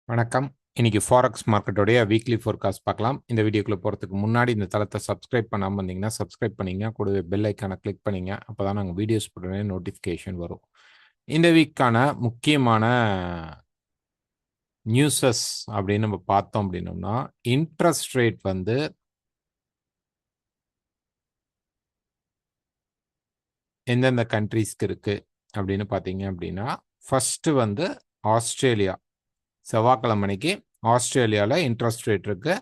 வணக்கம். இன்னைக்கு forex மார்க்கெட்டோடைய weekly forecast பார்க்கலாம். இந்த வீடியோக்குள்ள போறதுக்கு முன்னாடி இந்த தளத்தை சப்ஸ்கிரைப் பண்ணாம இருந்தீங்கன்னா, சப்ஸ்கிரைப் பண்ணீங்க. கூடவே பெல் ஐக்கான கிளிக் பண்ணீங்க. அப்பதான் நாங்க வீடியோஸ் போடுறோனே நோட்டிஃபிகேஷன் வரும். இந்த வீக்கான முக்கியமான நியூஸஸ் அப்படின்னு நம்ம பார்த்தோம் அப்படின்னோம்னா, இன்ட்ரெஸ்ட் ரேட் வந்து எந்தெந்த கண்ட்ரீஸ்க்கு இருக்கு அப்படின்னு பார்த்தீங்க அப்படின்னா, ஃபர்ஸ்ட் வந்து ஆஸ்திரேலியா. செவ்வாய்க்கிழமை அன்னைக்கு ஆஸ்திரேலியாவில் இன்ட்ரெஸ்ட் ரேட் இருக்கு.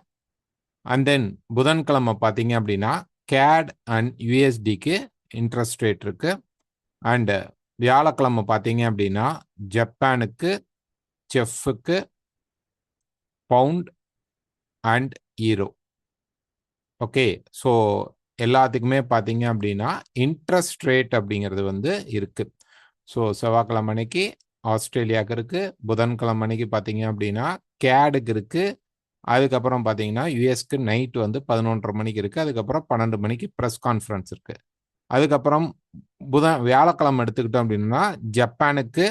அண்ட் தென் புதன்கிழமை பார்த்தீங்க அப்படின்னா கேட் அண்ட் யூஎஸ்டிக்கு இன்ட்ரெஸ்ட் ரேட் இருக்கு. அண்ட் வியாழக்கிழமை பார்த்தீங்க அப்படின்னா ஜப்பானுக்கு, செஃப்க்கு, pound and euro. Okay, so எல்லாத்துக்குமே பார்த்தீங்க அப்படின்னா இன்ட்ரெஸ்ட் ரேட் அப்படிங்கிறது வந்து இருக்கு. ஸோ செவ்வாய்க்கிழமை அன்னைக்கு ஆஸ்திரேலியாவுக்கு இருக்கு. புதன்கிழமை அன்னைக்கு பார்த்தீங்க அப்படின்னா கேடுக்கு இருக்கு. அதுக்கப்புறம் பார்த்தீங்கன்னா யூஎஸ்க்கு நைட் வந்து 11:30 மணிக்கு இருக்குது. அதுக்கப்புறம் 12 மணிக்கு ப்ரெஸ் கான்ஃபரன்ஸ் இருக்குது. அதுக்கப்புறம் வியாழக்கிழமை எடுத்துக்கிட்டோம் அப்படின்னா ஜப்பானுக்கு,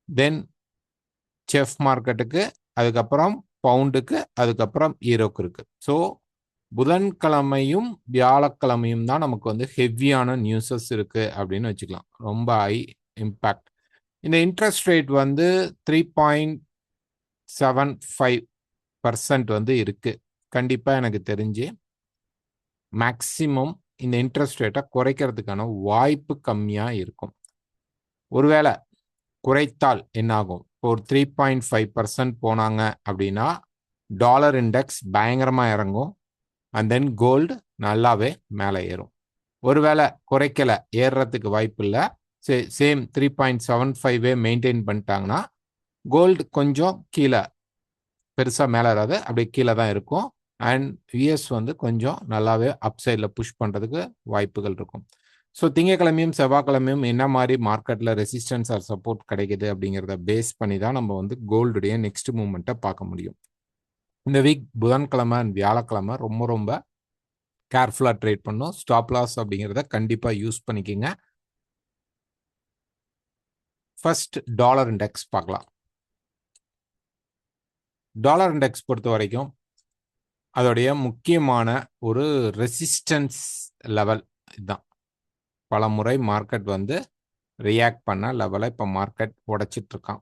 தென் செஃப் மார்க்கெட்டுக்கு, அதுக்கப்புறம் பவுண்டுக்கு, அதுக்கப்புறம் ஈரோக்கு இருக்குது. ஸோ புதன்கிழமையும் வியாழக்கிழமையும் தான் நமக்கு வந்து ஹெவியான நியூஸஸ் இருக்குது அப்படின்னு வச்சுக்கலாம். ரொம்ப ஹை இம்பேக்ட். இந்த இன்ட்ரெஸ்ட் ரேட் வந்து 3.75% வந்து இருக்கு. கண்டிப்பா எனக்கு தெரிஞ்சு மேக்சிமம் இந்த இன்ட்ரெஸ்ட் ரேட்டை குறைக்கிறதுக்கான வாய்ப்பு கம்மியா இருக்கும். ஒருவேளை குறைத்தால் என்ன ஆகும்? ஒரு 3.5% போனாங்க அப்படின்னா டாலர் இண்டெக்ஸ் பயங்கரமா இறங்கும். அண்ட் தென் கோல்டு நல்லாவே மேலே ஏறும். ஒருவேளை குறைக்கல, ஏறுறதுக்கு வாய்ப்பு இல்லை, சேம் 3.75 மெயின்டைன் பண்ணிட்டாங்கன்னா கோல்டு கொஞ்சம் கீழே, பெருசாக மேலே வராது, அப்படியே கீழே தான் இருக்கும். அண்ட் யூஎஸ் வந்து கொஞ்சம் நல்லாவே அப்சைடில் புஷ் பண்ணுறதுக்கு வாய்ப்புகள் இருக்கும். ஸோ திங்கக்கிழமையும் செவ்வாய்க்கிழமையும் என்ன மாதிரி மார்க்கெட்டில் ரெசிஸ்டன்ஸ் ஆர் சப்போர்ட் கிடைக்குது அப்படிங்கிறத பேஸ் பண்ணி தான் நம்ம வந்து கோல்டுடைய நெக்ஸ்ட் மூவ்மெண்ட்டை பார்க்க முடியும். இந்த வீக் புதன்கிழமை அண்ட் வியாழக்கிழமை ரொம்ப ரொம்ப கேர்ஃபுல்லாக ட்ரேட் பண்ணும். ஸ்டாப் லாஸ் அப்படிங்கிறத கண்டிப்பாக யூஸ் பண்ணிக்கோங்க. ஃபர்ஸ்ட் டாலர் இண்டெக்ஸ் பார்க்கலாம். டாலர் இண்டெக்ஸ் பொறுத்த வரைக்கும் அதோடைய முக்கியமான ஒரு ரெசிஸ்டன்ஸ் லெவல் இதுதான். பல முறை மார்க்கெட் வந்து ரியாக்ட் பண்ண லெவலை இப்போ மார்க்கெட் உடைச்சிட்டு இருக்கான்.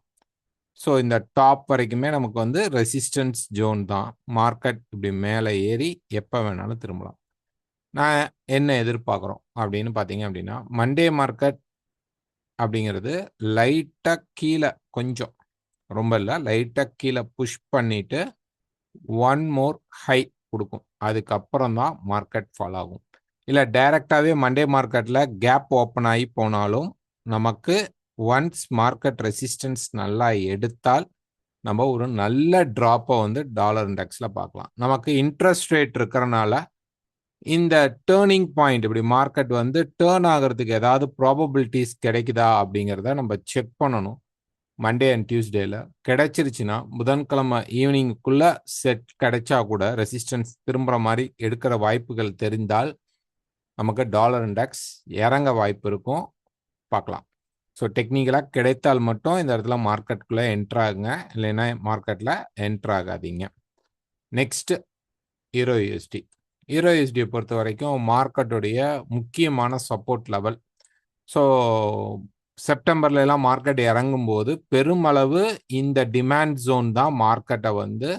ஸோ இந்த டாப் வரைக்குமே நமக்கு வந்து ரெசிஸ்டன்ஸ் ஜோன் தான். மார்க்கெட் இப்படி மேலே ஏறி எப்போ வேணாலும் திரும்பலாம். நான் என்ன எதிர்பார்க்குறோம் அப்படின்னு பார்த்தீங்க அப்படின்னா, மண்டே மார்க்கெட் அப்படிங்கிறது லைட்டாக கீழே, கொஞ்சம் ரொம்ப இல்லை, லைட்டாக கீழே புஷ் பண்ணிட்டு ஒன் மோர் ஹை கொடுக்கும். அதுக்கப்புறம் தான் மார்க்கெட் ஃபால் ஆகும். இல்லை டைரெக்டாகவே மண்டே மார்க்கெட்டில் கேப் ஓப்பன் ஆகி போனாலும் நமக்கு ஒன்ஸ் மார்க்கெட் ரெசிஸ்டன்ஸ் நல்லா எடுத்தால் நம்ம ஒரு நல்ல ட்ராப்பை வந்து டாலர் இண்டெக்ஸில் பார்க்கலாம். நமக்கு இன்ட்ரெஸ்ட் ரேட் இருக்கிறனால இந்த டேர்னிங் பாயிண்ட், இப்படி மார்க்கெட் வந்து டேர்ன் ஆகிறதுக்கு ஏதாவது ப்ராபபிலிட்டிஸ் கிடைக்குதா அப்படிங்கிறத நம்ம செக் பண்ணணும். மண்டே அண்ட் டியூஸ்டேல கிடைச்சிருச்சுன்னா புதன்கிழமை ஈவினிங்குள்ள செட் கிடைச்சா கூட ரெசிஸ்டன்ஸ் திரும்புகிற மாதிரி எடுக்கிற வாய்ப்புகள் தெரிந்தால் நமக்கு டாலர் இண்டெக்ஸ் இறங்க வாய்ப்பு இருக்கும், பார்க்கலாம். ஸோ டெக்னிக்கலாக கிடைத்தால் மட்டும் இந்த இடத்துல மார்க்கெட்டுக்குள்ளே என்ட்ராகுங்க, இல்லைன்னா மார்க்கெட்டில் என்ட்ராகாதீங்க. நெக்ஸ்ட் ஈரோ யூஎஸ்டி. ஈரோ யூஎஸ்டியை பொறுத்த வரைக்கும் மார்க்கெட்டுடைய முக்கியமான சப்போர்ட் லெவல். ஸோ செப்டம்பர்ல எல்லாம் மார்க்கெட் இறங்கும்போது பெருமளவு இந்த டிமாண்ட் ஜோன் தான் மார்க்கெட்டை வந்து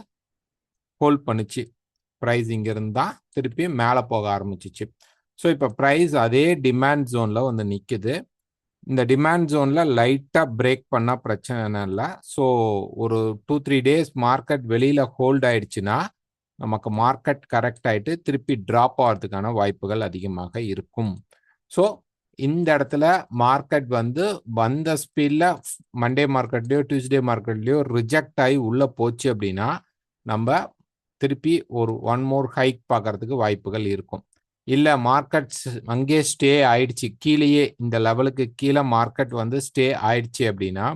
ஹோல்ட் பண்ணிச்சு. ப்ரைஸ் இங்கிருந்து தான் திருப்பி மேலே போக ஆரம்பிச்சிச்சு. ஸோ இப்போ ப்ரைஸ் அதே டிமாண்ட் ஜோனில் வந்து நிற்குது. இந்த டிமாண்ட் ஜோனில் லைட்டாக பிரேக் பண்ணால் பிரச்சனை இல்லை. ஸோ ஒரு 2-3 டேஸ் மார்க்கெட் வெளியில் ஹோல்ட் ஆயிடுச்சுன்னா நமக்கு மார்க்கெட் கரெக்ட் ஆகிட்டு திருப்பி ட்ராப் ஆகிறதுக்கான வாய்ப்புகள் அதிகமாக இருக்கும். ஸோ இந்த இடத்துல மார்க்கெட் வந்து வந்த ஸ்பீடில் மண்டே மார்க்கெட்லேயோ டியூஸ்டே மார்க்கெட்லேயோ ரிஜெக்ட் ஆகி உள்ளே போச்சு அப்படின்னா நம்ம திருப்பி ஒரு ஒன் மோர் ஹைக் பார்க்கறதுக்கு வாய்ப்புகள் இருக்கும். இல்லை மார்க்கெட்ஸ் அங்கே ஸ்டே ஆயிடுச்சு, கீழேயே இந்த லெவலுக்கு கீழே மார்க்கெட் வந்து ஸ்டே ஆயிடுச்சு அப்படின்னா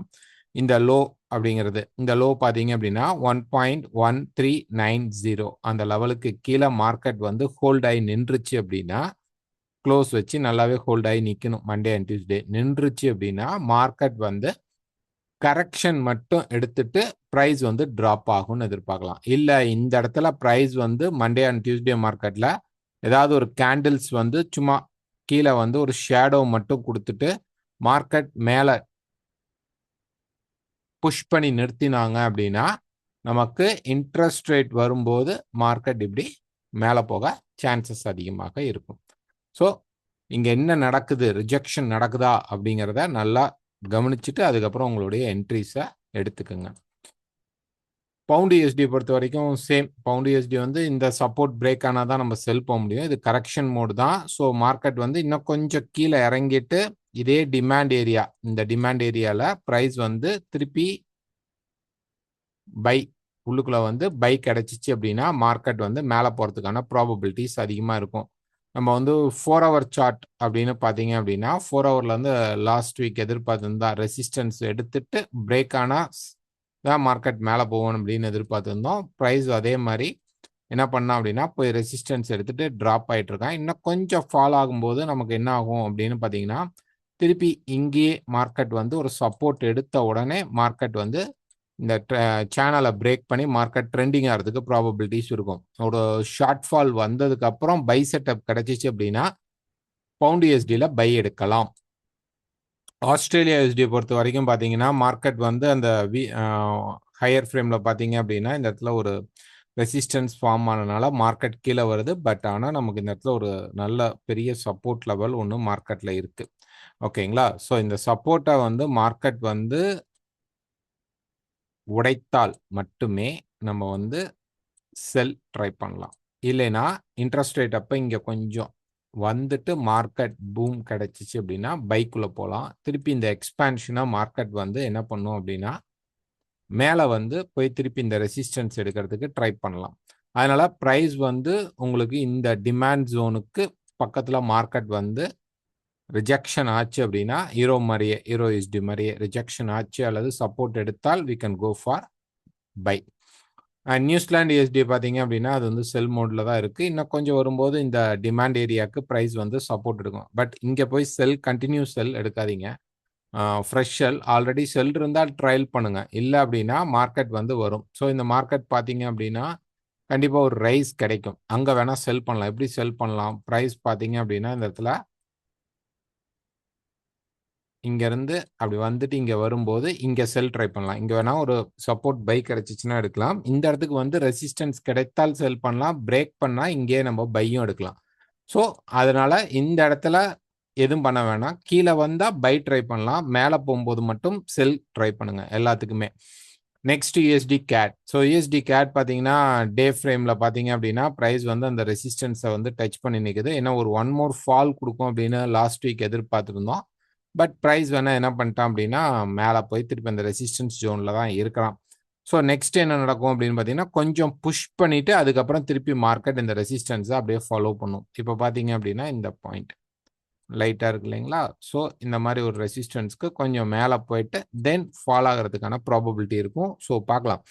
இந்த லோ அப்படிங்கிறது, இந்த லோ பார்த்தீங்க அப்படின்னா 1.1390 அந்த லெவலுக்கு கீழே மார்க்கெட் வந்து ஹோல்ட் ஆகி நின்றுச்சு அப்படின்னா, க்ளோஸ் வச்சு நல்லாவே ஹோல்ட் ஆகி நிற்கணும். மண்டே அண்ட் டியூஸ்டே நின்றுச்சு அப்படின்னா மார்க்கெட் வந்து கரெக்ஷன் மட்டும் எடுத்துட்டு ப்ரைஸ் வந்து ட்ராப் ஆகும்னு எதிர்பார்க்கலாம். இல்லை இந்த இடத்துல ப்ரைஸ் வந்து மண்டே அண்ட் டியூஸ்டே மார்க்கெட்டில் ஏதாவது ஒரு கேண்டில்ஸ் வந்து சும்மா கீழே வந்து ஒரு ஷேடோ மட்டும் கொடுத்துட்டு மார்க்கெட் மேலே புஷ் பண்ணி நிறுத்தினாங்க அப்படின்னா நமக்கு இன்ட்ரெஸ்ட் ரேட் வரும்போது மார்க்கெட் இப்படி மேலே போக சான்சஸ் அதிகமாக இருக்கும். ஸோ இங்கே என்ன நடக்குது, ரிஜெக்ஷன் நடக்குதா அப்படிங்கிறத நல்லா கவனிச்சுட்டு அதுக்கப்புறம் உங்களுடைய என்ட்ரிஸை எடுத்துக்கோங்க. பவுண்ட் யூஎஸ்டி பொறுத்த வரைக்கும் சேம். பவுண்ட் யூஎஸ்டி வந்து இந்த சப்போர்ட் பிரேக் ஆனால் தான் நம்ம செல் போக முடியும். இது கரெக்ஷன் மோடு தான். ஸோ மார்க்கெட் வந்து இன்னும் கொஞ்சம் கீழே இறங்கிட்டு இதே டிமாண்ட் ஏரியா, இந்த டிமாண்ட் ஏரியாவில் ப்ரைஸ் வந்து திருப்பி பை உள்ளுக்குள்ள வந்து பை கிடைச்சிச்சு அப்படின்னா மார்க்கெட் வந்து மேலே போகிறதுக்கான ப்ராபபிலிட்டிஸ் அதிகமாக இருக்கும். நம்ம வந்து 4 hour சார்ட் அப்படின்னு பார்த்தீங்க அப்படின்னா 4 hourல வந்து லாஸ்ட் வீக் எதிர்பார்த்துருந்தா ரெசிஸ்டன்ஸ் எடுத்துட்டு பிரேக் ஆனால் தான் மார்க்கெட் மேலே போகணும் அப்படின்னு எதிர்பார்த்துருந்தோம். ப்ரைஸ் அதே மாதிரி என்ன பண்ணோம் அப்படின்னா போய் ரெசிஸ்டன்ஸ் எடுத்துட்டு ட்ராப் ஆகிட்டு இருக்கான். இன்னும் கொஞ்சம் ஃபால் ஆகும்போது நமக்கு என்ன ஆகும் அப்படின்னு பார்த்தீங்கன்னா திருப்பி இங்கேயே மார்க்கெட் வந்து ஒரு சப்போர்ட் எடுத்த உடனே மார்க்கெட் வந்து இந்த சேனலை பிரேக் பண்ணி மார்க்கெட் ட்ரெண்டிங் ஆகிறதுக்கு ப்ராபபிலிட்டிஸ் இருக்கும். ஒரு ஷார்ட் ஃபால் வந்ததுக்கு அப்புறம் பை செட்டப் கிடைச்சிச்சு அப்படின்னா பவுண்ட் யூஎஸ்டியில் பை எடுக்கலாம். ஆஸ்திரேலியா யூஎஸ்டி பொறுத்த வரைக்கும் பார்த்தீங்கன்னா மார்க்கெட் வந்து அந்த ஹையர் ஃப்ரேமில் பார்த்தீங்க அப்படின்னா இந்த இடத்துல ஒரு ரெசிஸ்டன்ஸ் ஃபார்ம் ஆனதுனால மார்க்கெட் கீழே வருது. பட் ஆனால் நமக்கு இந்த இடத்துல ஒரு நல்ல பெரிய சப்போர்ட் லெவல் ஒன்று மார்க்கெட்டில் இருக்குது. ஓகேங்களா? ஸோ இந்த சப்போர்ட்டை வந்து மார்க்கெட் வந்து உடைத்தால் மட்டுமே நம்ம வந்து செல் ட்ரை பண்ணலாம். இல்லைன்னா இன்ட்ரெஸ்ட் ரேட் அப்போ இங்கே கொஞ்சம் வந்துட்டு மார்க்கெட் பூம் கிடைச்சிச்சு அப்படின்னா பைக்குள்ளே போகலாம். திருப்பி இந்த எக்ஸ்பேன்ஷனாக மார்க்கெட் வந்து என்ன பண்ணும் அப்படின்னா மேலே வந்து போய் திருப்பி இந்த ரெசிஸ்டன்ஸ் எடுக்கிறதுக்கு ட்ரை பண்ணலாம். அதனால ப்ரைஸ் வந்து உங்களுக்கு இந்த டிமாண்ட் ஜோனுக்கு பக்கத்தில் மார்க்கெட் வந்து ரிஜெக்ஷன் ஆச்சு அப்படின்னா ஹீரோ யூஎஸ்டி மாதிரியே ரிஜெக்ஷன் ஆச்சு அல்லது சப்போர்ட் எடுத்தால் we can go for buy. New Zealand USD பார்த்தீங்க அப்படின்னா அது வந்து செல் மோடில் தான் இருக்குது. இன்னும் கொஞ்சம் வரும்போது இந்த டிமாண்ட் ஏரியாவுக்கு ப்ரைஸ் வந்து சப்போர்ட் எடுக்கும். பட் இங்கே போய் கண்டினியூ செல் எடுக்காதீங்க. ஃப்ரெஷ் செல் ஆல்ரெடி செல் இருந்தால் ட்ரையல் பண்ணுங்கள். இல்லை அப்படின்னா மார்க்கெட் வந்து வரும். ஸோ இந்த மார்க்கெட் பார்த்தீங்க அப்படின்னா கண்டிப்பாக ஒரு ரைஸ் கிடைக்கும். அங்கே வேணால் செல் பண்ணலாம். எப்படி செல் பண்ணலாம்? ப்ரைஸ் பார்த்தீங்க அப்படின்னா இந்த இடத்துல இங்கேருந்து அப்படி வந்துட்டு இங்கே வரும்போது இங்கே செல் ட்ரை பண்ணலாம். இங்கே வேணால் ஒரு சப்போர்ட் பை கிடைச்சிச்சுன்னா எடுக்கலாம். இந்த இடத்துக்கு வந்து ரெசிஸ்டன்ஸ் கிடைத்தால் செல் பண்ணலாம். பிரேக் பண்ணால் இங்கே நம்ம பையும் எடுக்கலாம். ஸோ அதனால் இந்த இடத்துல எதுவும் பண்ண வேணாம். கீழே வந்தால் பை ட்ரை பண்ணலாம். மேலே போகும்போது மட்டும் செல் ட்ரை பண்ணுங்கள் எல்லாத்துக்குமே. Next USD CAD. So USD CAD பார்த்தீங்கன்னா டே ஃப்ரேமில் பார்த்தீங்க அப்படின்னா ப்ரைஸ் வந்து அந்த ரெசிஸ்டன்ஸை வந்து டச் பண்ணி நிற்குது. ஏன்னா ஒரு 1 more ஃபால் கொடுக்கும் அப்படின்னு லாஸ்ட் வீக் எதிர்பார்த்துருந்தோம். பட் ப்ரைஸ் வேணால் என்ன பண்ணிட்டான் அப்படின்னா மேலே போய் திருப்பி அந்த ரெசிஸ்டன்ஸ் ஜோனில் தான் இருக்கலாம். ஸோ நெக்ஸ்ட் என்ன நடக்கும் அப்படின்னு பார்த்தீங்கன்னா கொஞ்சம் புஷ் பண்ணிவிட்டு அதுக்கப்புறம் திருப்பி மார்க்கெட் இந்த ரெசிஸ்டன்ஸை அப்படியே ஃபாலோ பண்ணும். இப்போ பார்த்தீங்க அப்படின்னா இந்த பாயிண்ட் லைட்டாக இருக்கு இல்லைங்களா? ஸோ இந்த மாதிரி ஒரு ரெசிஸ்டன்ஸ்க்கு கொஞ்சம் மேலே போயிட்டு தென் ஃபால் ஆகிறதுக்கான ப்ராபபிலிட்டி இருக்கும். ஸோ பார்க்கலாம்.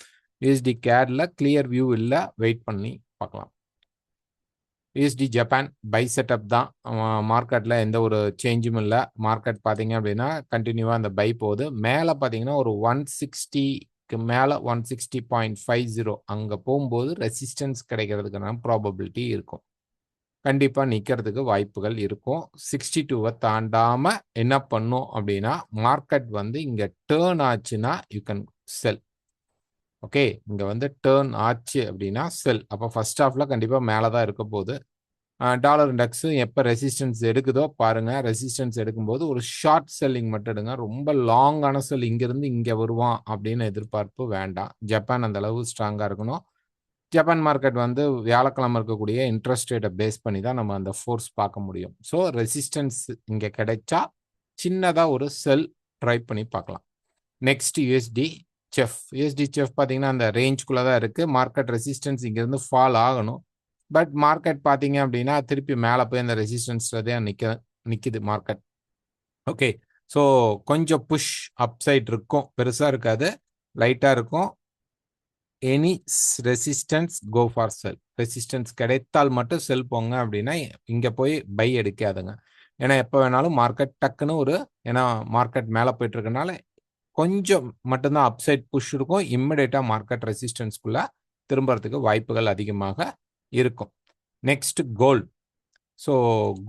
யூஎஸ்டி கேடில் கிளியர் வியூ இல்லை, வெயிட் பண்ணி பார்க்கலாம். யூஎஸ்டி ஜப்பான் பை செட்டப் தான். மார்க்கெட்டில் எந்த ஒரு சேஞ்சும் இல்லை. மார்க்கெட் பார்த்தீங்க அப்படின்னா கண்டினியூவாக அந்த பை போகுது. மேலே பார்த்தீங்கன்னா ஒரு 160க்கு மேலே 160.50 அங்கே போகும்போது ரெசிஸ்டன்ஸ் கிடைக்கிறதுக்கான ப்ராபபிலிட்டி இருக்கும். கண்டிப்பாக நிற்கிறதுக்கு வாய்ப்புகள் இருக்கும். 62 தாண்டாமல் என்ன பண்ணும் அப்படின்னா மார்க்கெட் வந்து இங்கே டேர்ன் ஆச்சுன்னா யூ கேன் செல். ஓகே, இங்கே வந்து டேர்ன் ஆச்சு அப்படின்னா செல். அப்போ ஃபர்ஸ்ட் ஹாஃபில் கண்டிப்பாக மேலே தான் இருக்க போகுது. டாலர் இண்டெக்ஸு எப்போ ரெசிஸ்டன்ஸ் எடுக்குதோ பாருங்கள். ரெசிஸ்டன்ஸ் எடுக்கும்போது ஒரு ஷார்ட் செல்லிங் மட்டும் எடுங்க. ரொம்ப லாங்கான செல் இங்கேருந்து இங்கே வருவான் அப்படின்னு எதிர்பார்ப்பு வேண்டாம். ஜப்பான் அந்த அளவு ஸ்ட்ராங்காக இருக்கணும். ஜப்பான் மார்க்கெட் வந்து வியாழக்கிழமை இருக்கக்கூடிய இன்ட்ரெஸ்ட் ரேட்டை பேஸ் பண்ணி தான் நம்ம அந்த ஃபோர்ஸ் பார்க்க முடியும். ஸோ ரெசிஸ்டன்ஸ் இங்கே கிடைச்சா சின்னதாக ஒரு செல் ட்ரை பண்ணி பார்க்கலாம். நெக்ஸ்ட் யூஎஸ்டி செஃப் பார்த்தீங்கன்னா அந்த ரேஞ்சுக்குள்ளே தான் இருக்குது. மார்க்கெட் ரெசிஸ்டன்ஸ் இங்கேருந்து ஃபால் ஆகணும். பட் மார்க்கெட் பார்த்தீங்க அப்படின்னா திருப்பி மேலே போய் அந்த ரெசிஸ்டன்ஸில் தான் நிற்கிது மார்க்கெட். ஓகே, ஸோ கொஞ்சம் புஷ் அப்சைட் இருக்கும், பெருசாக இருக்காது, லைட்டாக இருக்கும். Any resistance go for sell. Resistance கிடைத்தால் மட்டும் செல் போங்க. அப்படின்னா இங்கே போய் பை எடுக்காதுங்க. ஏன்னா எப்போ வேணாலும் மார்க்கெட் டக்குன்னு ஏன்னா மார்க்கெட் மேலே போயிட்டு இருக்கனால கொஞ்சம் மட்டும்தான் அப்சைட் புஷ் இருக்கும். இம்மிடியேட்டா மார்க்கெட் ரெசிஸ்டன்ஸ்குள்ள திரும்புறதுக்கு வாய்ப்புகள் அதிகமாக இருக்கும். Next gold. ஸோ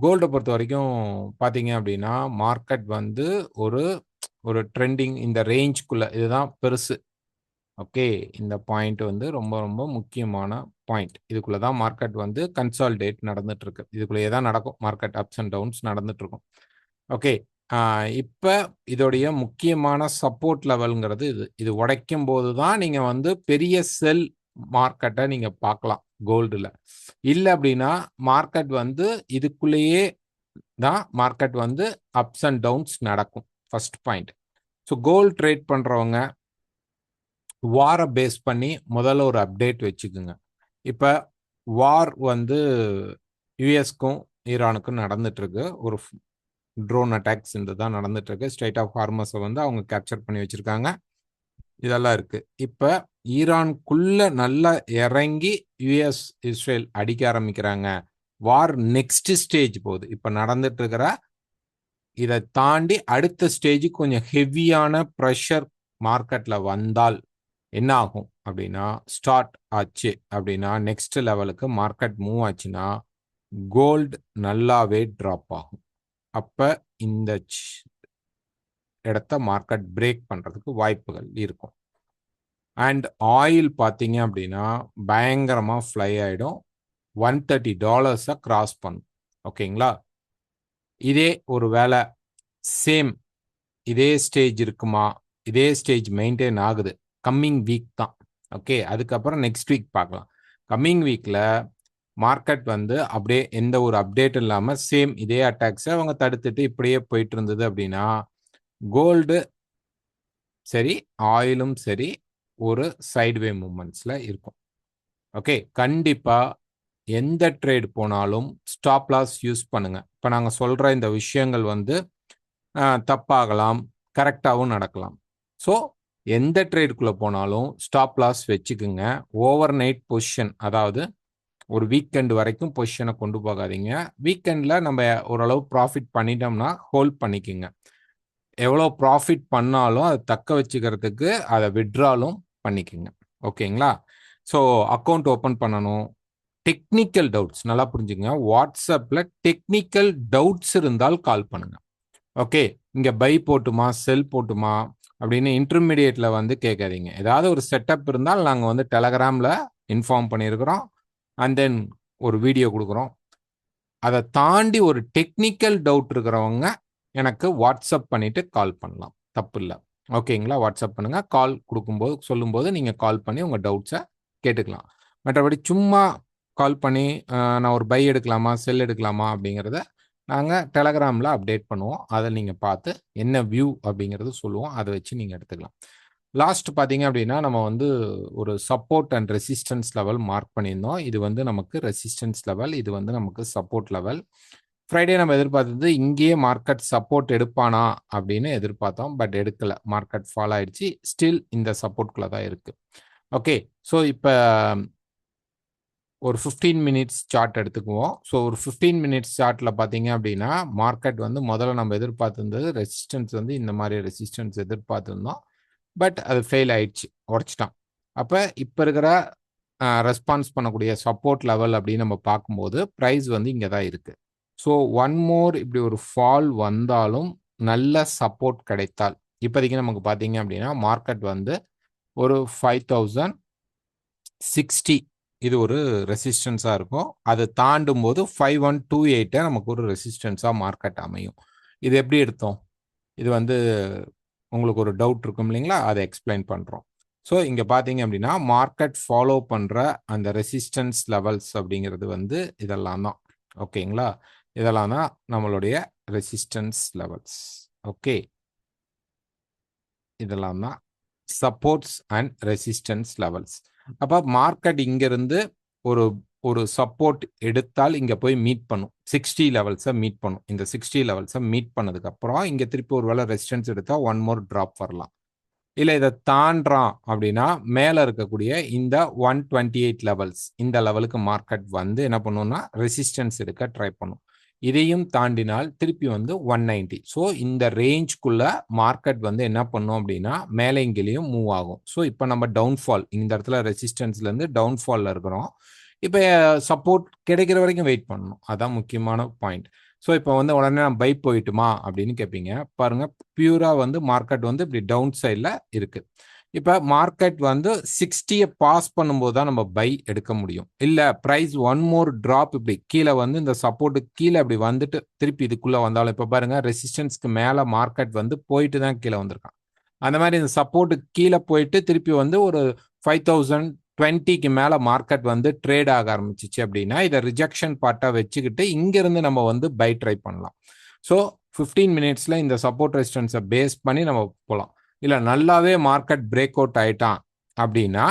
கோல்டை பொறுத்த வரைக்கும் பார்த்தீங்க அப்படின்னா மார்க்கெட் வந்து ஒரு ஒரு ட்ரெண்டிங் இந்த ரேஞ்சுக்குள்ள இதுதான் பெருசு. ஓகே, இந்த பாயிண்ட் வந்து ரொம்ப ரொம்ப முக்கியமான பாயிண்ட். இதுக்குள்ள தான் மார்க்கெட் வந்து கன்சாலிடேட் நடந்துட்டு இருக்கு. இதுக்குள்ளேயே தான் நடக்கும். மார்க்கெட் அப்ஸ் அண்ட் டவுன்ஸ் நடந்துட்டு இருக்கும். ஓகே, இப்போ இதோடைய முக்கியமான சப்போர்ட் லெவல்ங்கிறது இது உடைக்கும் போது தான் நீங்க வந்து பெரிய செல் மார்க்கெட்டை நீங்க பார்க்கலாம் கோல்டுல. இல்லை அப்படின்னா மார்க்கெட் வந்து இதுக்குள்ளேயே தான் மார்க்கெட் வந்து அப்ஸ் அண்ட் டவுன்ஸ் நடக்கும். First point. So gold trade பண்றவங்க வாரை பேஸ் பண்ணி முதல்ல ஒரு அப்டேட் வச்சுக்குங்க. இப்போ வார் வந்து யுஎஸ்க்கும் ஈரானுக்கும் நடந்துட்டு இருக்கு. ஒரு ட்ரோன் அட்டாக்ஸ் இந்த தான் நடந்துட்டு இருக்கு. ஸ்ட்ரைட் ஆஃப் ஹார்மஸை வந்து அவங்க கேப்சர் பண்ணி வச்சிருக்காங்க. இதெல்லாம் இருக்கு. இப்போ ஈரானுக்குள்ள நல்லா இறங்கி யுஎஸ் இஸ்ரேல் அடிக்க ஆரம்பிக்கிறாங்க. வார் நெக்ஸ்ட் ஸ்டேஜ் போகுது. இப்போ நடந்துட்டு இருக்கிற இதை தாண்டி அடுத்த ஸ்டேஜுக்கு கொஞ்சம் ஹெவியான ப்ரெஷர் மார்க்கெட்ல வந்தால் என்ன ஆகும் அப்படின்னா ஸ்டார்ட் ஆச்சு அப்படின்னா நெக்ஸ்ட் லெவலுக்கு மார்க்கெட் மூவ் ஆச்சுன்னா கோல்டு நல்லாவே ட்ராப் ஆகும். அப்ப இந்த இடத்த மார்க்கெட் பிரேக் பண்றதுக்கு வாய்ப்புகள் இருக்கும். அண்ட் ஆயில் பார்த்தீங்க அப்படின்னா பயங்கரமா ஃப்ளை ஆயிடும். $130 கிராஸ் பண்ணும். ஓகேங்களா? இதே ஒரு வேளை சேம் இதே ஸ்டேஜ் இருக்குமா? இதே ஸ்டேஜ் மெயின்டைன் ஆகுது. கம்மிங் வீக் தான். ஓகே, அதுக்கப்புறம் நெக்ஸ்ட் வீக் பார்க்கலாம். கம்மிங் வீக்ல மார்க்கெட் வந்து அப்படியே எந்த ஒரு அப்டேட் இல்லாமல் சேம் இதே அட்டாக்ஸை அவங்க தடுத்துட்டு இப்படியே போயிட்டு இருந்தது அப்படின்னா கோல்டு சரி ஆயிலும் சரி ஒரு சைட்வே மூமெண்ட்ஸ்ல இருக்கும். ஓகே, கண்டிப்பா எந்த ட்ரேட் போனாலும் ஸ்டாப் லாஸ் யூஸ் பண்ணுங்க. இப்போ நாங்கள் சொல்ற இந்த விஷயங்கள் வந்து தப்பாகலாம், கரெக்டாகவும் நடக்கலாம். ஸோ எந்த ட்ரேடுக்குள்ளே போனாலும் ஸ்டாப் லாஸ் வச்சுக்குங்க. ஓவர் நைட் பொசிஷன், அதாவது ஒரு வீக்கெண்ட் வரைக்கும் பொசிஷனை கொண்டு போகாதீங்க. வீக்கெண்டில் நம்ம ஓரளவு ப்ராஃபிட் பண்ணிட்டோம்னா ஹோல்ட் பண்ணிக்கோங்க. எவ்வளோ ப்ராஃபிட் பண்ணாலும் அதை தக்க வச்சுக்கிறதுக்கு அதை விட்ராலும் பண்ணிக்கோங்க. ஓகேங்களா? ஸோ அக்கௌண்ட் ஓப்பன் பண்ணணும். டெக்னிக்கல் டவுட்ஸ் நல்லா புரிஞ்சுங்க. வாட்ஸ்அப்பில் டெக்னிக்கல் டவுட்ஸ் இருந்தால் கால் பண்ணுங்க. ஓகே, இங்கே பை போட்டுமா செல் போட்டுமா அப்படின்னு இன்டர்மீடியேட்ல வந்து கேட்காதீங்க. ஏதாவது ஒரு செட்டப் இருந்தால் நாங்கள் வந்து டெலகிராமில் இன்ஃபார்ம் பண்ணியிருக்கிறோம். அண்ட் தென் ஒரு வீடியோ கொடுக்குறோம். அதை தாண்டி ஒரு டெக்னிக்கல் டவுட் இருக்கிறவங்க எனக்கு வாட்ஸ்அப் பண்ணிட்டு கால் பண்ணலாம், தப்பு இல்லை. ஓகேங்களா? வாட்ஸ்அப் பண்ணுங்க. கால் கொடுக்கும்போது சொல்லும்போது நீங்கள் கால் பண்ணி உங்கள் டவுட்ஸை கேட்டுக்கலாம். மற்றபடி சும்மா கால் பண்ணி நான் ஒரு பை எடுக்கலாமா செல் எடுக்கலாமா அப்படிங்கிறத நாங்கள் டெலகிராமில் அப்டேட் பண்ணுவோம். அதை நீங்கள் பார்த்து என்ன வியூ அப்படிங்கிறது சொல்லுவோம். அதை வச்சு நீங்கள் எடுத்துக்கலாம். லாஸ்ட் பார்த்தீங்க அப்படின்னா நம்ம வந்து ஒரு support and resistance level mark பண்ணியிருந்தோம். இது வந்து நமக்கு ரெசிஸ்டன்ஸ் லெவல், இது வந்து நமக்கு சப்போர்ட் லெவல். ஃப்ரைடே நம்ம எதிர்பார்த்தது இங்கேயே மார்க்கெட் சப்போர்ட் எடுப்பானா அப்படின்னு எதிர்பார்த்தோம். பட் எடுக்கல. மார்க்கெட் ஃபால் ஆயிடுச்சு. ஸ்டில் இந்த சப்போர்ட்குள்ள தான் இருக்கு. ஓகே, ஸோ இப்போ ஒரு 15 மினிட்ஸ் சார்ட் எடுத்துக்குவோம். ஸோ ஒரு 15 மினிட்ஸ் சார்ட்டில் பார்த்தீங்க அப்படின்னா மார்க்கெட் வந்து முதல்ல நம்ம எதிர்பார்த்துருந்தது ரெசிஸ்டன்ஸ் வந்து இந்த மாதிரி ரெசிஸ்டன்ஸ் எதிர்பார்த்துருந்தோம். பட் அது ஃபெயில் ஆயிடுச்சு, உடச்சிட்டான். அப்போ இப்போ இருக்கிற ரெஸ்பான்ஸ் பண்ணக்கூடிய சப்போர்ட் லெவல் அப்படின்னு நம்ம பார்க்கும்போது ப்ரைஸ் வந்து இங்கே தான் இருக்கு. ஸோ ஒன் மோர் இப்படி ஒரு ஃபால் வந்தாலும் நல்ல சப்போர்ட் கிடைத்தால் இப்போதைக்கு நமக்கு பார்த்தீங்க அப்படின்னா மார்க்கெட் வந்து ஒரு 5060 இது ஒரு ரெசிஸ்டன்ஸாக இருக்கும். அதை தாண்டும் போது 5128 நமக்கு ஒரு ரெசிஸ்டன்ஸாக மார்க்கெட் அமையும். இது எப்படி எடுத்தோம்? இது வந்து உங்களுக்கு ஒரு டவுட் இருக்கும் இல்லைங்களா? அதை எக்ஸ்பிளைன் பண்ணுறோம். ஸோ இங்கே பார்த்தீங்க அப்படின்னா மார்க்கெட் ஃபாலோ பண்ணுற அந்த ரெசிஸ்டன்ஸ் லெவல்ஸ் அப்படிங்கிறது வந்து இதெல்லாம் தான். ஓகேங்களா? இதெல்லாம் தான் நம்மளுடைய ரெசிஸ்டன்ஸ் லெவல்ஸ். ஓகே, இதெல்லாம் தான் சப்போர்ட்ஸ் அண்ட் ரெசிஸ்டன்ஸ் லெவல்ஸ். அப்போ மார்க்கெட் இங்கிருந்து ஒரு ஒரு சப்போர்ட் எடுத்தால் இங்கே போய் மீட் பண்ணும். 60 லெவல்ஸை மீட் பண்ணும். இந்த 60 லெவல்ஸை மீட் பண்ணதுக்கப்புறம் இங்கே திருப்பி ஒரு வேளை ரெசிஸ்டன்ஸ் எடுத்தால் ஒன் மோர் ட்ராப் வரலாம். இல்லை இதை தாண்டான் அப்படின்னா மேலே இருக்கக்கூடிய இந்த 128 லெவல்ஸ் இந்த லெவலுக்கு மார்க்கெட் வந்து என்ன பண்ணும்னா ரெசிஸ்டன்ஸ் எடுக்க ட்ரை பண்ணும். இதையும் தாண்டினால் திருப்பி வந்து 190. ஸோ இந்த ரேஞ்ச்குள்ள மார்க்கெட் வந்து என்ன பண்ணும் அப்படின்னா மேலே இங்கேயும் மூவ் ஆகும். ஸோ இப்போ நம்ம டவுன்ஃபால் இந்த இடத்துல ரெசிஸ்டன்ஸ்லேருந்து டவுன்ஃபாலில் இருக்கிறோம். இப்போ சப்போர்ட் கிடைக்கிற வரைக்கும் வெயிட் பண்ணணும். அதான் முக்கியமான பாயிண்ட். ஸோ இப்போ வந்து உடனே நான் பை போயிட்டுமா அப்படின்னு கேட்பீங்க. பாருங்க பியூரா வந்து மார்க்கெட் வந்து இப்படி டவுன் சைடில் இருக்கு. இப்போ மார்க்கெட் வந்து 60 பாஸ் பண்ணும்போது தான் நம்ம பை எடுக்க முடியும். இல்லை ப்ரைஸ் ஒன் மோர் ட்ராப் இப்படி கீழே வந்து இந்த சப்போர்ட்டுக்கு கீழே இப்படி வந்துட்டு திருப்பி இதுக்குள்ளே வந்தாலும் இப்போ பாருங்க ரெசிஸ்டன்ஸ்க்கு மேலே மார்க்கெட் வந்து போயிட்டு தான் கீழே வந்திருக்கான். அந்த மாதிரி இந்த சப்போர்ட்டுக்கு கீழே போயிட்டு திருப்பி வந்து ஒரு 5020க்கு மேலே மார்க்கெட் வந்து ட்ரேட் ஆக ஆரம்பிச்சிச்சு அப்படின்னா இதை ரிஜெக்ஷன் பார்ட்டாக வச்சுக்கிட்டு இங்கேருந்து நம்ம வந்து பை ட்ரை பண்ணலாம். ஸோ 15 மினிட்ஸில் இந்த சப்போர்ட் ரெசிஸ்டன்ஸை பேஸ் பண்ணி நம்ம போகலாம். இல்லை நல்லாவே மார்க்கெட் பிரேக் அவுட் ஆயிட்டான் அப்படின்னா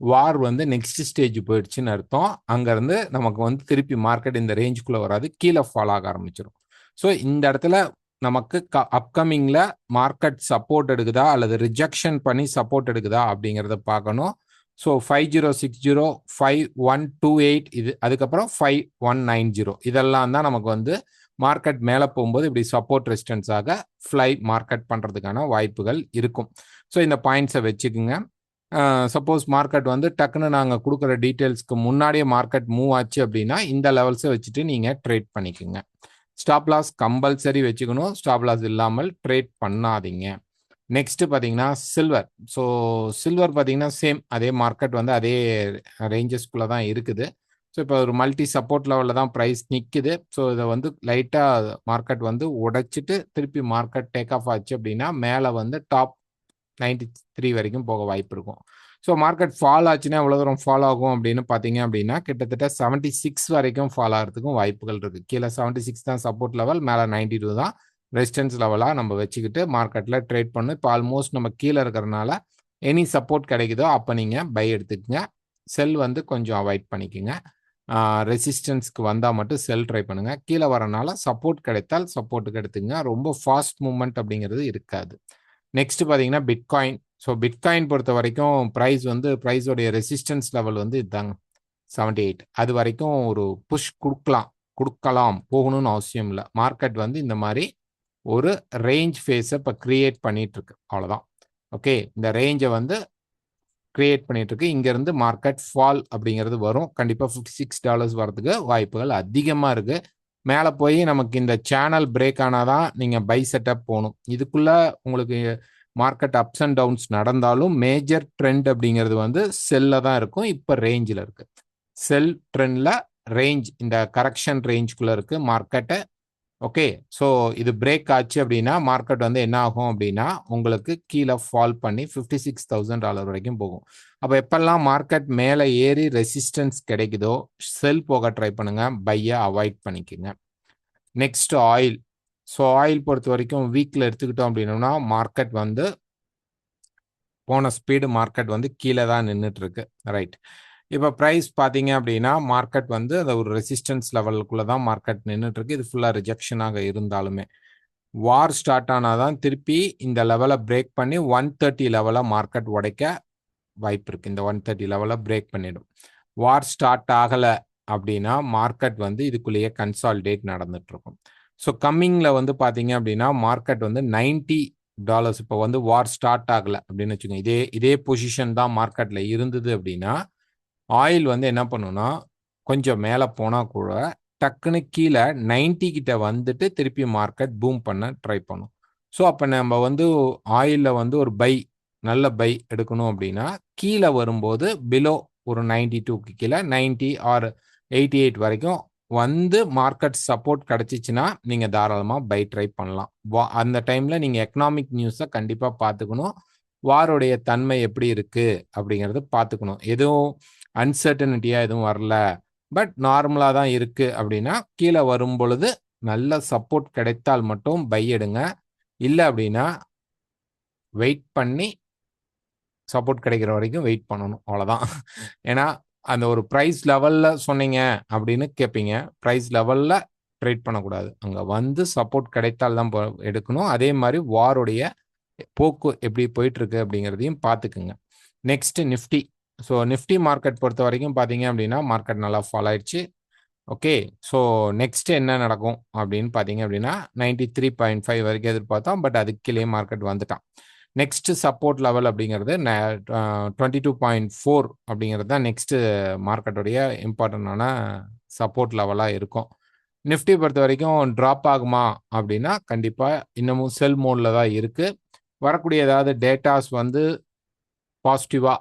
வார் வந்து நெக்ஸ்ட் ஸ்டேஜ் போயிடுச்சுன்னு அர்த்தம். அங்கேருந்து நமக்கு வந்து திருப்பி மார்க்கெட் இந்த ரேஞ்சுக்குள்ளே வராது, கீழே ஃபால் ஆக ஆரம்பிச்சிடும். ஸோ இந்த இடத்துல நமக்கு அப்கமிங்கில் மார்க்கெட் சப்போர்ட் எடுக்குதா அல்லது ரிஜெக்ஷன் பண்ணி சப்போர்ட் எடுக்குதா அப்படிங்கிறத பார்க்கணும். ஸோ 5060 5128 இது அதுக்கப்புறம் 5190 இதெல்லாம் தான் நமக்கு வந்து மார்க்கெட் மேலே போகும்போது இப்படி சப்போர்ட் ரெசிஸ்டன்ஸாக ஃப்ளை மார்க்கெட் பண்ணுறதுக்கான வாய்ப்புகள் இருக்கும். ஸோ இந்த பாயிண்ட்ஸை வச்சுக்குங்க. சப்போஸ் மார்க்கெட் வந்து டக்குன்னு நாங்கள் கொடுக்குற டீட்டெயில்ஸ்க்கு முன்னாடியே மார்க்கெட் மூவ் ஆச்சு அப்படின்னா இந்த லெவல்ஸை வச்சுட்டு நீங்கள் ட்ரேட் பண்ணிக்கோங்க. ஸ்டாப் லாஸ் கம்பல்சரி வச்சுக்கணும். ஸ்டாப் லாஸ் இல்லாமல் ட்ரேட் பண்ணாதீங்க. நெக்ஸ்ட் பார்த்தீங்கன்னா சில்வர். ஸோ சில்வர் பார்த்தீங்கன்னா சேம் அதே மார்க்கெட் வந்து அதே ரேஞ்சஸ்குள்ளே தான் இருக்குது. ஸோ இப்போ ஒரு மல்டி சப்போர்ட் லெவலில் தான் ப்ரைஸ் நிற்குது. ஸோ இதை வந்து லைட்டாக மார்க்கெட் வந்து உடைச்சிட்டு திருப்பி மார்க்கெட் டேக் ஆஃப் ஆச்சு அப்படின்னா மேலே வந்து டாப் 93 வரைக்கும் போக வாய்ப்பு இருக்கும். ஸோ மார்க்கெட் ஃபால் ஆச்சுன்னா எவ்வளோ தூரம் ஃபால் ஆகும் அப்படின்னு பார்த்தீங்க அப்படின்னா கிட்டத்தட்ட 76 வரைக்கும் ஃபால் ஆகிறதுக்கும் வாய்ப்புகள் இருக்குது. கீழே 76 தான் சப்போர்ட் லெவல், மேலே 92 தான் ரெசிஸ்டன்ஸ் லெவலாக நம்ம வச்சுக்கிட்டு மார்க்கெட்டில் ட்ரேட் பண்ணணும். இப்போ ஆல்மோஸ்ட் நம்ம கீழே இருக்கிறனால எனி சப்போர்ட் கிடைக்குதோ அப்போ நீங்கள் பை எடுத்துக்கங்க. செல் வந்து கொஞ்சம் அவாய்ட் பண்ணிக்கோங்க. ரெசிஸ்டன்ஸ்க்கு வந்தால் மட்டும் செல் ட்ரை பண்ணுங்கள். கீழே வரனால சப்போர்ட் கிடைத்தால் சப்போர்ட்டுக்கு எடுத்துங்க. ரொம்ப ஃபாஸ்ட் மூவ்மெண்ட் அப்படிங்கிறது இருக்காது. நெக்ஸ்ட் பார்த்தீங்கன்னா பிட்காயின். ஸோ பிட்காயின் பொறுத்த வரைக்கும் ப்ரைஸோடைய ரெசிஸ்டன்ஸ் லெவல் வந்து இதுதாங்க 78. அது வரைக்கும் ஒரு புஷ் கொடுக்கலாம் போகணும்னு அவசியம் இல்லை. மார்க்கெட் வந்து இந்த மாதிரி ஒரு ரேஞ்ச் ஃபேஸை இப்போ கிரியேட் பண்ணிட்டு இருக்கு, அவ்வளோதான். ஓகே, இந்த ரேஞ்சை வந்து கிரியேட் பண்ணிட்டு இருக்கு. இங்கேருந்து மார்க்கெட் ஃபால் அப்படிங்கிறது வரும். கண்டிப்பாக $56 வரதுக்கு வாய்ப்புகள் அதிகமாக இருக்கு. மேலே போய் நமக்கு இந்த சேனல் பிரேக் ஆனாதான் நீங்கள் பை செட்டப் போகணும். இதுக்குள்ள உங்களுக்கு மார்க்கெட் அப்ஸ் அண்ட் டவுன்ஸ் நடந்தாலும் மேஜர் ட்ரெண்ட் அப்படிங்கிறது வந்து செல்ல தான் இருக்கும். இப்போ ரேஞ்சில் இருக்கு. செல் ட்ரெண்டில் ரேஞ்ச் இந்த கரெக்ஷன் ரேஞ்சுக்குள்ளே இருக்கு மார்க்கெட்டை. ஓகே, ஸோ இது பிரேக் ஆச்சு அப்படின்னா மார்க்கெட் வந்து என்ன ஆகும் அப்படின்னா உங்களுக்கு கீழே ஃபால் பண்ணி $56,000 வரைக்கும் போகும். அப்போ எப்பெல்லாம் மார்க்கெட் மேலே ஏறி ரெசிஸ்டன்ஸ் கிடைக்குதோ செல் போக ட்ரை பண்ணுங்க, பையை அவாய்ட் பண்ணிக்கோங்க. Next oil. ஸோ ஆயில் பொறுத்த வரைக்கும் வீக்கில் எடுத்துக்கிட்டோம் அப்படின்னா மார்க்கெட் வந்து போன ஸ்பீடு மார்க்கெட் வந்து கீழே தான் நின்றுட்டு இருக்கு. ரைட், இப்போ ப்ரைஸ் பார்த்தீங்க அப்படின்னா மார்க்கெட் வந்து அந்த ஒரு ரெசிஸ்டன்ஸ் லெவலுக்குள்ளே தான் மார்க்கெட் நின்றுட்டு இருக்கு. இது ஃபுல்லாக ரிஜெக்ஷனாக இருந்தாலுமே வார் ஸ்டார்ட் ஆனால் தான் திருப்பி இந்த லெவலை பிரேக் பண்ணி 130 லெவலை மார்க்கெட் உடைக்க வாய்ப்பு இருக்குது. இந்த 130 லெவலை பிரேக் பண்ணிடும். வார் ஸ்டார்ட் ஆகலை அப்படின்னா மார்க்கெட் வந்து இதுக்குள்ளேயே கன்சால்டேட் நடந்துட்டு இருக்கும். ஸோ கம்மிங்கில் வந்து பார்த்தீங்க அப்படின்னா மார்க்கெட் வந்து $90 இப்போ வந்து வார் ஸ்டார்ட் ஆகலை அப்படின்னு வச்சுக்கோங்க, இதே பொசிஷன் தான் மார்க்கெட்டில் இருந்தது அப்படின்னா ஆயில் வந்து என்ன பண்ணுன்னா கொஞ்சம் மேலே போனால் கூட டக்குன்னு கீழே 90 கிட்ட வந்துட்டு திருப்பி மார்க்கெட் பூம் பண்ண ட்ரை பண்ணும். ஸோ அப்போ நம்ம வந்து ஆயிலில் வந்து ஒரு நல்ல பை எடுக்கணும் அப்படின்னா கீழே வரும்போது பிலோ ஒரு 92க்கு கீழே 90 ஆர் 88 வரைக்கும் வந்து மார்க்கெட் சப்போர்ட் கிடச்சிச்சின்னா நீங்கள் தாராளமாக பை ட்ரை பண்ணலாம். அந்த டைமில் நீங்கள் எக்கனாமிக் நியூஸை கண்டிப்பாக பார்த்துக்கணும். வாரோடைய தன்மை எப்படி இருக்குது அப்படிங்கிறது பார்த்துக்கணும். எதுவும் அன்சர்டனிட்டியாக எதுவும் வரல, பட் நார்மலாக தான் இருக்குது அப்படின்னா கீழே வரும் பொழுது நல்ல சப்போர்ட் கிடைத்தால் மட்டும் பை எடுங்க. இல்லை அப்படின்னா வெயிட் பண்ணி சப்போர்ட் கிடைக்கிற வரைக்கும் வெயிட் பண்ணணும், அவ்வளோதான். ஏன்னா அந்த ஒரு ப்ரைஸ் லெவலில் சொன்னீங்க அப்படின்னு கேட்பீங்க, ப்ரைஸ் லெவலில் ட்ரேட் பண்ணக்கூடாது. அங்கே வந்து சப்போர்ட் கிடைத்தால் தான் எடுக்கணும். அதே மாதிரி வாருடைய போக்கு எப்படி போயிட்டுருக்கு அப்படிங்கிறதையும் பார்த்துக்குங்க. Next Nifty. So Nifty market பொறுத்த வரைக்கும் பார்த்தீங்க அப்படின்னா மார்க்கெட் நல்லா ஃபால் ஆயிடுச்சு. ஓகே. ஸோ நெக்ஸ்ட் என்ன நடக்கும் அப்படின்னு பார்த்தீங்க அப்படின்னா 93.5 வரைக்கும் எதிர்பார்த்தோம். பட் அதுக்கு கீழே மார்க்கெட் வந்துட்டான். நெக்ஸ்ட் சப்போர்ட் லெவல் அப்படிங்கிறது 22.4 அப்படிங்கிறது தான் நெக்ஸ்ட் மார்க்கெட்டுடைய இம்பார்ட்டண்டான சப்போர்ட் லெவலாக இருக்கும். நிஃப்டி பொறுத்த வரைக்கும் ட்ராப் ஆகுமா அப்படின்னா கண்டிப்பாக இன்னமும் செல் மோடில் தான் இருக்கு. வரக்கூடிய ஏதாவது டேட்டாஸ் வந்து பாசிட்டிவாக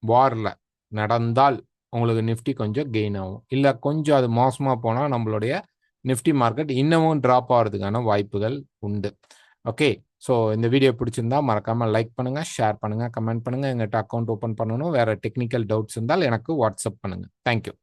வாரில் நடந்தால் உங்களுக்கு நிஃப்டி கொஞ்சம் கெயின் ஆகும். இல்லை கொஞ்சம் அது மோசமாக போனால் நம்மளுடைய நிஃப்டி மார்க்கெட் இன்னமும் ட்ராப் ஆகிறதுக்கான வாய்ப்புகள் உண்டு. ஓகே. ஸோ இந்த வீடியோ பிடிச்சிருந்தா மறக்காமல் லைக் பண்ணுங்கள், ஷேர் பண்ணுங்கள், கமெண்ட் பண்ணுங்கள். எங்கிட்ட அக்கௌண்ட் ஓப்பன் பண்ணணும். வேறு டெக்னிக்கல் டவுட்ஸ் இருந்தால் எனக்கு வாட்ஸ்அப் பண்ணுங்கள். தேங்க்யூ.